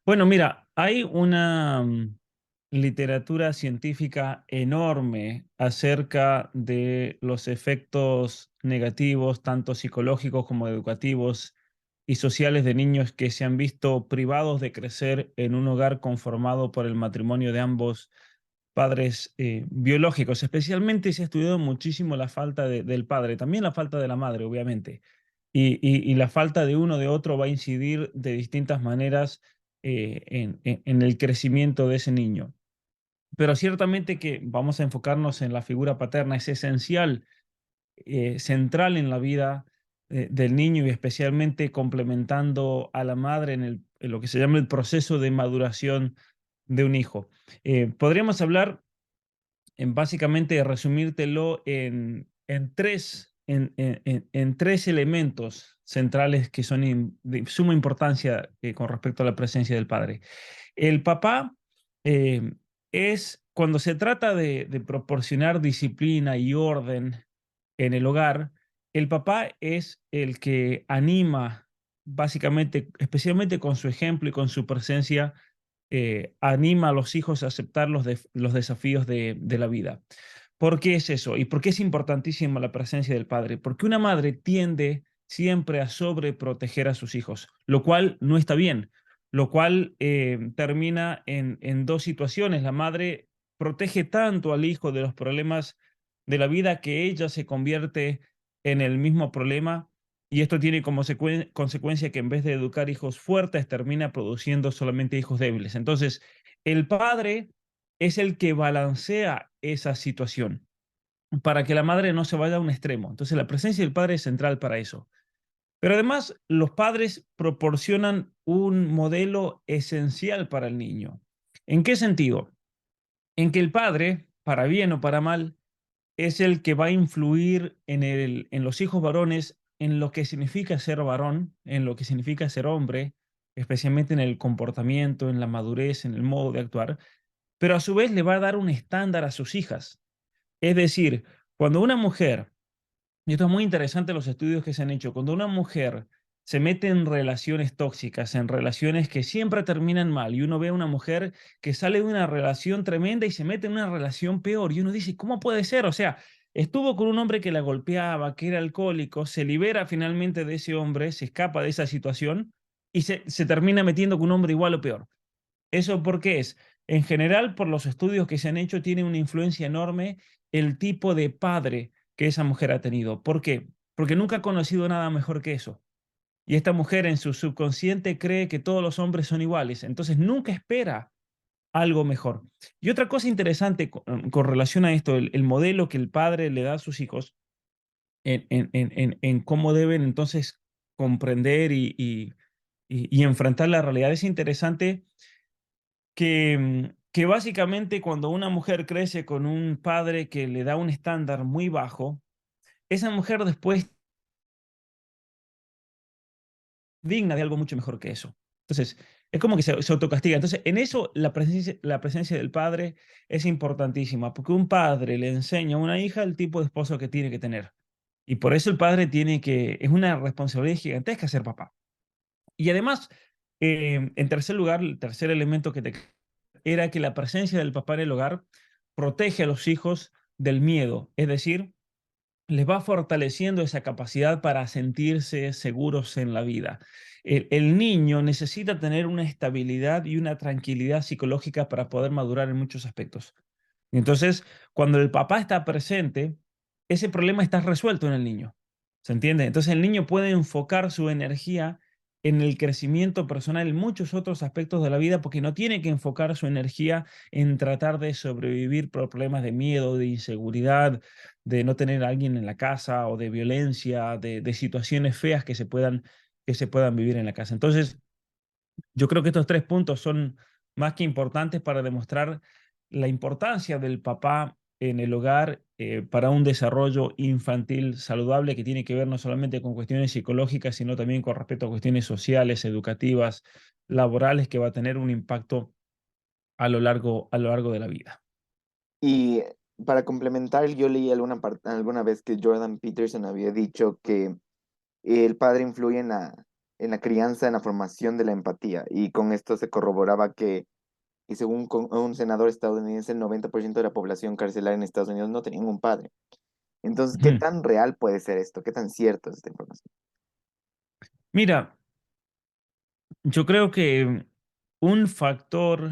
Bueno, mira, hay una literatura científica enorme acerca de los efectos negativos, tanto psicológicos como educativos y sociales de niños que se han visto privados de crecer en un hogar conformado por el matrimonio de ambos padres biológicos. Especialmente se ha estudiado muchísimo la falta del padre, también la falta de la madre, obviamente. Y la falta de uno de otro va a incidir de distintas maneras en el crecimiento de ese niño. Pero ciertamente que vamos a enfocarnos en la figura paterna, es esencial, central en la vida del niño y especialmente complementando a la madre en lo que se llama el proceso de maduración de un hijo. Podríamos hablar básicamente resumírtelo en tres, en tres elementos centrales que son de suma importancia con respecto a la presencia del padre. El papá eh, es, cuando se trata de proporcionar disciplina y orden en el hogar, el papá es el que anima, básicamente, especialmente con su ejemplo y con su presencia, anima a los hijos a aceptar los desafíos de la vida. ¿Por qué es eso? ¿Y por qué es importantísima la presencia del padre? Porque una madre tiende siempre a sobreproteger a sus hijos, lo cual no está bien, lo cual termina en dos situaciones. La madre protege tanto al hijo de los problemas de la vida que ella se convierte en el mismo problema y esto tiene como consecuencia que en vez de educar hijos fuertes, termina produciendo solamente hijos débiles. Entonces, el padre es el que balancea esa situación para que la madre no se vaya a un extremo. Entonces, la presencia del padre es central para eso. Pero además, los padres proporcionan un modelo esencial para el niño. ¿En qué sentido? En que el padre, para bien o para mal, es el que va a influir en los hijos varones, en lo que significa ser varón, en lo que significa ser hombre, especialmente en el comportamiento, en la madurez, en el modo de actuar, pero a su vez le va a dar un estándar a sus hijas. Es decir, cuando una mujer, y esto es muy interesante los estudios que se han hecho, cuando una mujer se mete en relaciones tóxicas, en relaciones que siempre terminan mal, y uno ve a una mujer que sale de una relación tremenda y se mete en una relación peor, y uno dice, ¿cómo puede ser? O sea, estuvo con un hombre que la golpeaba, que era alcohólico, se libera finalmente de ese hombre, se escapa de esa situación y se termina metiendo con un hombre igual o peor. ¿Eso por qué es? En general, por los estudios que se han hecho, tiene una influencia enorme el tipo de padre que esa mujer ha tenido. ¿Por qué? Porque nunca ha conocido nada mejor que eso. Y esta mujer en su subconsciente cree que todos los hombres son iguales, entonces nunca espera algo mejor. Y otra cosa interesante con relación a esto, el modelo que el padre le da a sus hijos en cómo deben entonces comprender y enfrentar la realidad es interesante que básicamente cuando una mujer crece con un padre que le da un estándar muy bajo, esa mujer después digna de algo mucho mejor que eso. Entonces, es como que se autocastiga. Entonces, en eso la presencia del padre es importantísima, porque un padre le enseña a una hija el tipo de esposo que tiene que tener. Y por eso el padre tiene que, es una responsabilidad gigantesca ser papá. Y además, en tercer lugar, el tercer elemento que te era que la presencia del papá en el hogar protege a los hijos del miedo, es decir, les va fortaleciendo esa capacidad para sentirse seguros en la vida. El niño necesita tener una estabilidad y una tranquilidad psicológica para poder madurar en muchos aspectos. Entonces, cuando el papá está presente, ese problema está resuelto en el niño. ¿Se entiende? Entonces el niño puede enfocar su energía en el crecimiento personal en muchos otros aspectos de la vida porque no tiene que enfocar su energía en tratar de sobrevivir por problemas de miedo, de inseguridad, de no tener a alguien en la casa o de violencia, de situaciones feas que se puedan vivir en la casa. Entonces, yo creo que estos tres puntos son más que importantes para demostrar la importancia del papá en el hogar para un desarrollo infantil saludable que tiene que ver no solamente con cuestiones psicológicas, sino también con respecto a cuestiones sociales, educativas, laborales, que va a tener un impacto a lo largo de la vida. Y para complementar, yo leí alguna vez que Jordan Peterson había dicho que el padre influye en en la crianza, en la formación de la empatía. Y con esto se corroboraba que, y según un senador estadounidense, el 90% de la población carcelaria en Estados Unidos no tenían un padre. Entonces, ¿qué Ujú. tan real puede ser esto? ¿Qué tan cierto es esta información? Mira, yo creo que un factor,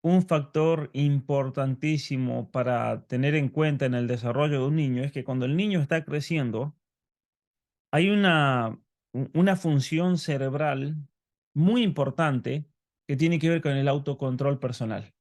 un factor importantísimo para tener en cuenta en el desarrollo de un niño es que cuando el niño está creciendo, hay una función cerebral muy importante que tiene que ver con el autocontrol personal,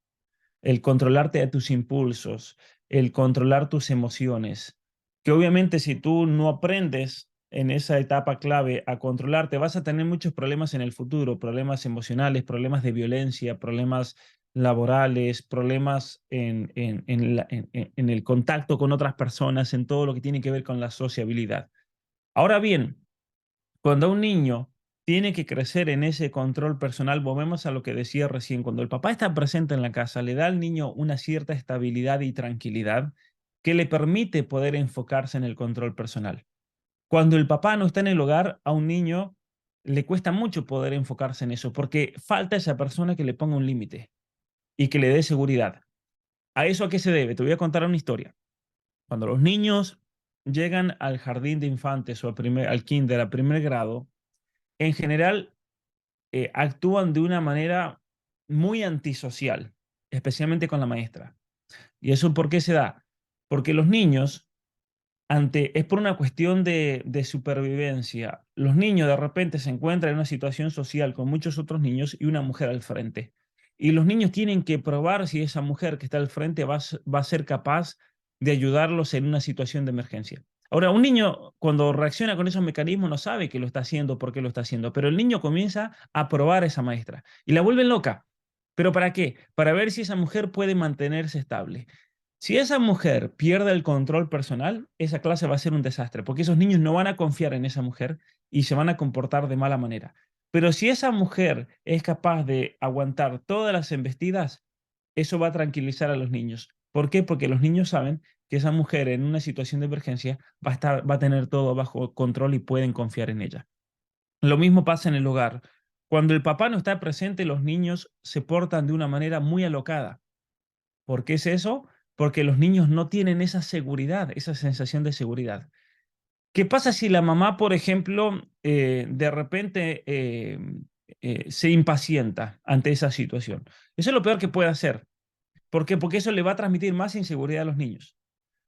el controlarte de tus impulsos, el controlar tus emociones, que obviamente si tú no aprendes en esa etapa clave a controlarte, vas a tener muchos problemas en el futuro, problemas emocionales, problemas de violencia, problemas laborales, problemas en el contacto con otras personas, en todo lo que tiene que ver con la sociabilidad. Ahora bien, cuando un niño tiene que crecer en ese control personal, volvemos a lo que decía recién, cuando el papá está presente en la casa, le da al niño una cierta estabilidad y tranquilidad que le permite poder enfocarse en el control personal. Cuando el papá no está en el hogar, a un niño le cuesta mucho poder enfocarse en eso, porque falta esa persona que le ponga un límite y que le dé seguridad. ¿A eso a qué se debe? Te voy a contar una historia. Cuando los niños llegan al jardín de infantes o al kinder, a primer grado, en general actúan de una manera muy antisocial, especialmente con la maestra. ¿Y eso por qué se da? Porque los niños, es por una cuestión de supervivencia. Los niños de repente se encuentran en una situación social con muchos otros niños y una mujer al frente. Y los niños tienen que probar si esa mujer que está al frente va a ser capaz de ayudarlos en una situación de emergencia. Ahora, un niño cuando reacciona con esos mecanismos no sabe que lo está haciendo, por qué lo está haciendo, pero el niño comienza a probar a esa maestra y la vuelven loca. ¿Pero para qué? Para ver si esa mujer puede mantenerse estable. Si esa mujer pierde el control personal, esa clase va a ser un desastre, porque esos niños no van a confiar en esa mujer y se van a comportar de mala manera. Pero si esa mujer es capaz de aguantar todas las embestidas, eso va a tranquilizar a los niños. ¿Por qué? Porque los niños saben que esa mujer en una situación de emergencia va a tener todo bajo control y pueden confiar en ella. Lo mismo pasa en el hogar. Cuando el papá no está presente, los niños se portan de una manera muy alocada. ¿Por qué es eso? Porque los niños no tienen esa seguridad, esa sensación de seguridad. ¿Qué pasa si la mamá, por ejemplo, de repente se impacienta ante esa situación? Eso es lo peor que puede hacer. ¿Por qué? Porque eso le va a transmitir más inseguridad a los niños.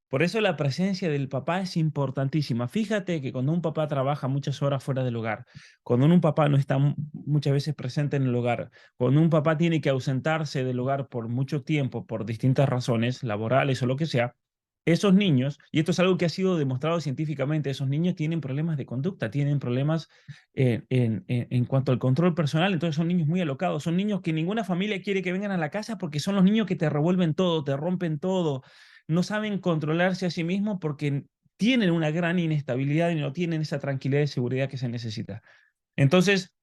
Por eso la presencia del papá es importantísima. Fíjate que cuando un papá trabaja muchas horas fuera del hogar, cuando un papá no está muchas veces presente en el hogar, cuando un papá tiene que ausentarse del hogar por mucho tiempo, por distintas razones, laborales o lo que sea, esos niños, y esto es algo que ha sido demostrado científicamente, esos niños tienen problemas de conducta, tienen problemas en cuanto al control personal, entonces son niños muy alocados, son niños que ninguna familia quiere que vengan a la casa porque son los niños que te revuelven todo, te rompen todo, no saben controlarse a sí mismos porque tienen una gran inestabilidad y no tienen esa tranquilidad y seguridad que se necesita. Entonces,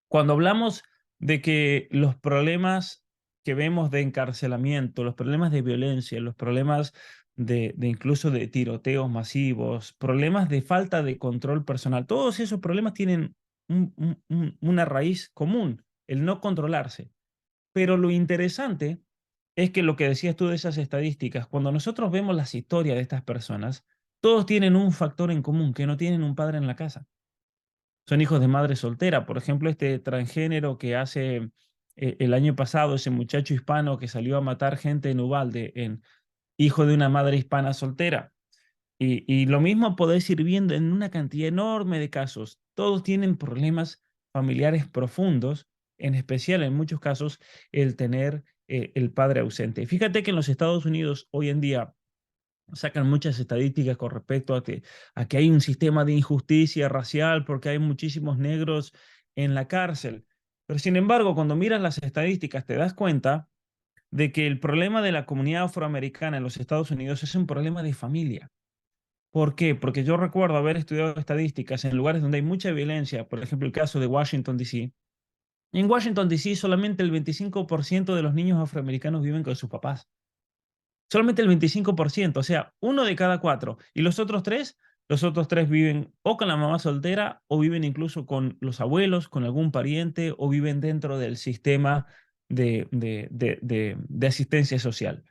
cuando hablamos de que los problemas que vemos de encarcelamiento, los problemas de violencia, los problemas de incluso de tiroteos masivos, problemas de falta de control personal, todos esos problemas tienen una raíz común, el no controlarse. Pero lo interesante es que lo que decías tú de esas estadísticas, cuando nosotros vemos las historias de estas personas, todos tienen un factor en común, que no tienen un padre en la casa. Son hijos de madre soltera. Por ejemplo, este transgénero que hace el año pasado, ese muchacho hispano que salió a matar gente en Uvalde, hijo de una madre hispana soltera. Y lo mismo podés ir viendo en una cantidad enorme de casos. Todos tienen problemas familiares profundos, en especial en muchos casos el tener el padre ausente. Fíjate que en los Estados Unidos hoy en día sacan muchas estadísticas con respecto a que hay un sistema de injusticia racial porque hay muchísimos negros en la cárcel. Pero sin embargo, cuando miras las estadísticas, te das cuenta de que el problema de la comunidad afroamericana en los Estados Unidos es un problema de familia. ¿Por qué? Porque yo recuerdo haber estudiado estadísticas en lugares donde hay mucha violencia, por ejemplo, el caso de Washington, D.C. En Washington, D.C. solamente el 25% de los niños afroamericanos viven con sus papás. Solamente el 25%, o sea, uno de cada cuatro. Y los otros tres Los otros tres viven o con la mamá soltera o viven incluso con los abuelos, con algún pariente o viven dentro del sistema de asistencia social.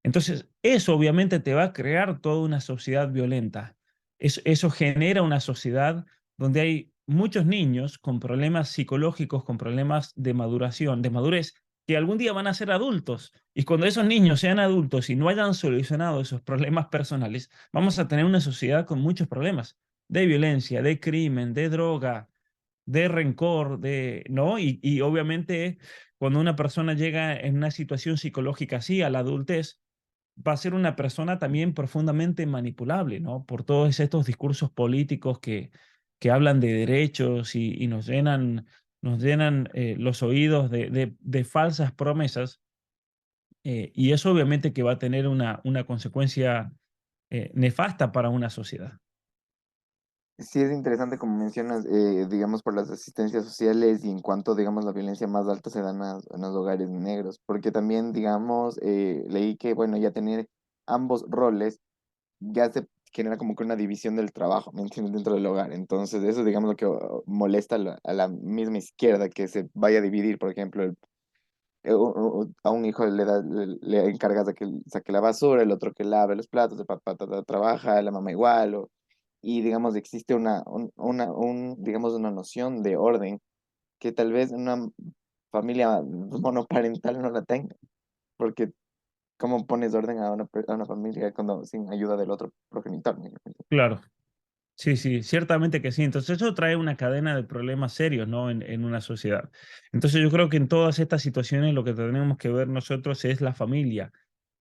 Entonces, eso obviamente te va a crear toda una sociedad violenta. Eso genera una sociedad donde hay muchos niños con problemas psicológicos, con problemas de maduración, de madurez, que algún día van a ser adultos. Y cuando esos niños sean adultos y no hayan solucionado esos problemas personales, vamos a tener una sociedad con muchos problemas de violencia, de crimen, de droga, de rencor, ¿no? Y obviamente cuando una persona llega en una situación psicológica así a la adultez, va a ser una persona también profundamente manipulable, ¿no? Por todos estos discursos políticos que hablan de derechos y nos llenan los oídos de falsas promesas. Y eso obviamente que va a tener una consecuencia nefasta para una sociedad. Sí, es interesante como mencionas, digamos, por las asistencias sociales y en cuanto, digamos, la violencia más alta se da en los hogares negros, porque también, digamos, leí que, bueno, ya tener ambos roles ya se genera como que una división del trabajo, ¿me entiendes? Dentro del hogar. Entonces, eso, digamos, lo que molesta a la misma izquierda, que se vaya a dividir, por ejemplo, a un hijo le encargas de que saque la basura, el otro que lave los platos, el papá trabaja, la mamá igual, y digamos existe digamos una noción de orden que tal vez una familia monoparental no la tenga, porque ¿cómo pones orden a a una familia cuando sin ayuda del otro progenitor? Claro, sí, sí, ciertamente que sí. Entonces eso trae una cadena de problemas serios, ¿no? En una sociedad. Entonces yo creo que en todas estas situaciones lo que tenemos que ver nosotros es la familia,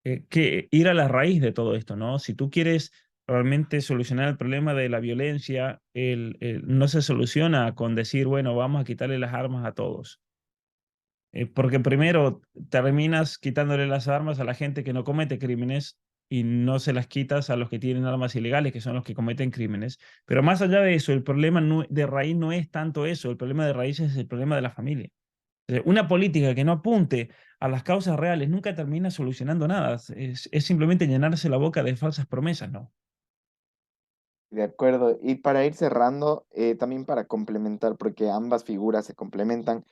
que ir a la raíz de todo esto, ¿no? Si tú quieres realmente solucionar el problema de la violencia, no se soluciona con decir, bueno, vamos a quitarle las armas a todos. Porque primero terminas quitándole las armas a la gente que no comete crímenes y no se las quitas a los que tienen armas ilegales, que son los que cometen crímenes. Pero más allá de eso, el problema de raíz no es tanto eso, el problema de raíz es el problema de la familia. Una política que no apunte a las causas reales nunca termina solucionando nada, es simplemente llenarse la boca de falsas promesas, ¿no? De acuerdo. Y para ir cerrando, también para complementar, porque ambas figuras se complementan,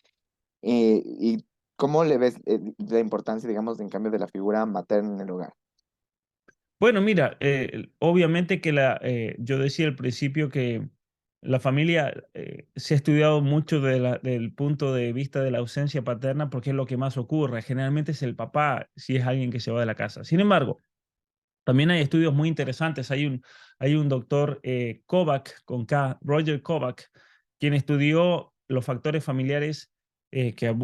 ¿y cómo le ves la importancia, digamos, en cambio de la figura materna en el hogar? Bueno, mira, obviamente que yo decía al principio que la familia se ha estudiado mucho del punto de vista de la ausencia paterna porque es lo que más ocurre. Generalmente es el papá si es alguien que se va de la casa. Sin embargo, también hay estudios muy interesantes. Hay un doctor Kovac, con K, Roger Kovac, quien estudió los factores familiares que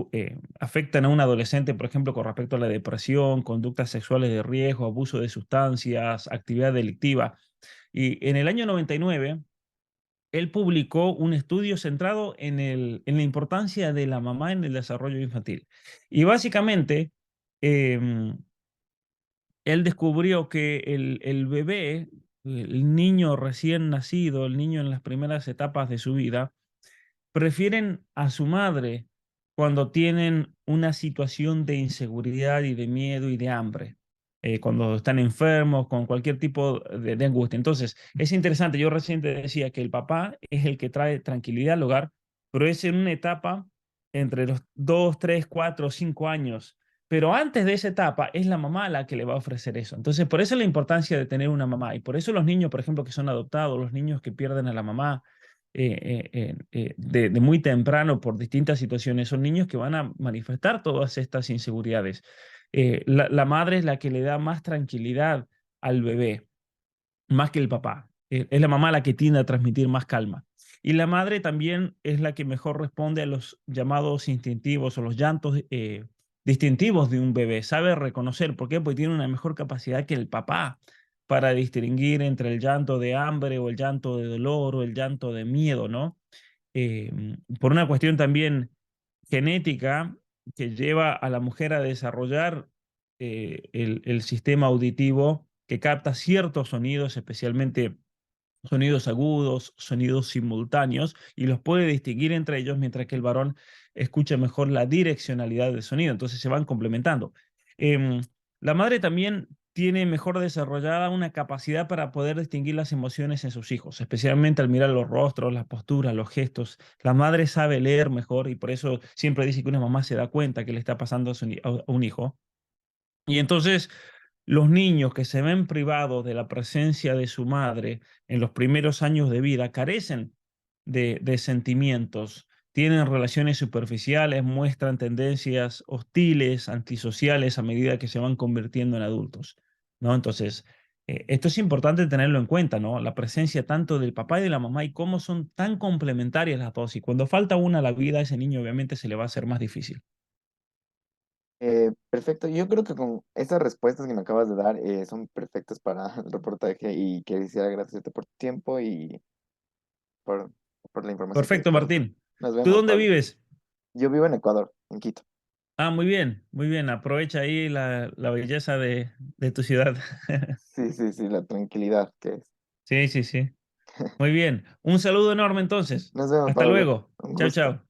afectan a un adolescente, por ejemplo, con respecto a la depresión, conductas sexuales de riesgo, abuso de sustancias, actividad delictiva. Y en el año 99, él publicó un estudio centrado en la importancia de la mamá en el desarrollo infantil. Y básicamente, em, él descubrió que el bebé, el niño recién nacido, el niño en las primeras etapas de su vida, prefieren a su madre cuando tienen una situación de inseguridad y de miedo y de hambre, cuando están enfermos, con cualquier tipo de angustia. Entonces, es interesante, yo recién te decía que el papá es el que trae tranquilidad al hogar, pero es en una etapa entre los 2, 3, 4, 5 años. Pero antes de esa etapa es la mamá la que le va a ofrecer eso. Entonces, por eso la importancia de tener una mamá. Y por eso los niños, por ejemplo, que son adoptados, los niños que pierden a la mamá, de muy temprano por distintas situaciones, son niños que van a manifestar todas estas inseguridades. La madre es la que le da más tranquilidad al bebé, más que el papá. Es la mamá la que tiende a transmitir más calma. Y la madre también es la que mejor responde a los llamados instintivos o los llantos distintivos de un bebé. Sabe reconocer, ¿por qué? Porque tiene una mejor capacidad que el papá para distinguir entre el llanto de hambre o el llanto de dolor o el llanto de miedo, ¿no? Eh, por una cuestión también genética que lleva a la mujer a desarrollar el sistema auditivo que capta ciertos sonidos, especialmente sonidos agudos, sonidos simultáneos, y los puede distinguir entre ellos, mientras que el varón escucha mejor la direccionalidad del sonido. Entonces se van complementando. Em, la madre también tiene mejor desarrollada una capacidad para poder distinguir las emociones en sus hijos, especialmente al mirar los rostros, las posturas, los gestos. La madre sabe leer mejor y por eso siempre dice que una mamá se da cuenta que le está pasando a, a un hijo. Y entonces los niños que se ven privados de la presencia de su madre en los primeros años de vida carecen de sentimientos, tienen relaciones superficiales, muestran tendencias hostiles, antisociales a medida que se van convirtiendo en adultos, ¿no? Entonces, esto es importante tenerlo en cuenta, ¿no? La presencia tanto del papá y de la mamá y cómo son tan complementarias las dos. Y cuando falta una a la vida, a ese niño obviamente se le va a hacer más difícil. Perfecto, yo creo que con estas respuestas que me acabas de dar son perfectas para el reportaje y quisiera agradecerte por tu tiempo y por, por la información que Perfecto, dispaste. Martín. Nos ¿Tú vemos, dónde Pablo. vives? Yo vivo en Ecuador, en Quito. Ah, muy bien, muy bien. Aprovecha ahí la belleza de tu ciudad. Sí, sí, sí, la tranquilidad que es. Sí, sí, sí. Muy bien. Un saludo enorme entonces. Nos vemos, Hasta Pablo. luego. Un Chao, gusto. chao.